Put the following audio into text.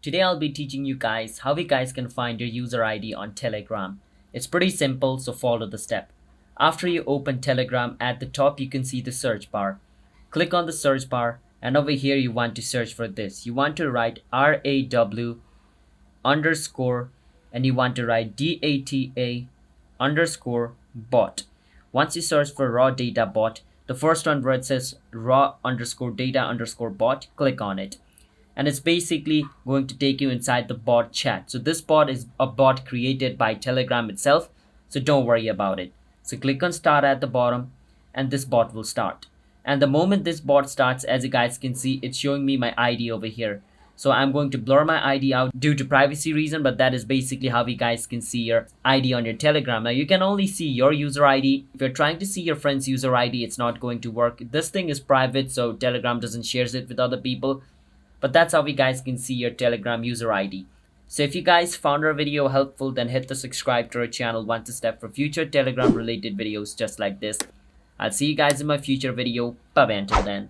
Today I'll be teaching you guys how you guys can find your user ID on Telegram. It's pretty simple, so follow the step. After you open Telegram, at the top you can see the search bar. Click on the search bar and over here you want to search for this. You want to write RAW underscore and you want to write DATA underscore bot. Once you search for raw data bot, the first one where it says raw underscore data underscore bot, click on it. And it's basically going to take you inside the bot chat. So this bot is a bot created by Telegram itself, so don't worry about it. So click on start at the bottom and this bot will start. And the moment this bot starts, as you guys can see, it's showing me my ID over here. So I'm going to blur my ID out due to privacy reason, but that is basically how you guys can see your ID on your Telegram. Now you can only see your user ID. If you're trying to see your friend's user ID, it's not going to work. This thing is private, so Telegram doesn't share it with other people. But that's how you guys can see your Telegram user ID. So if you guys found our video helpful, then hit the subscribe to our channel once a step for future Telegram related videos just like this. I'll see you guys in my future video. Bye bye until then.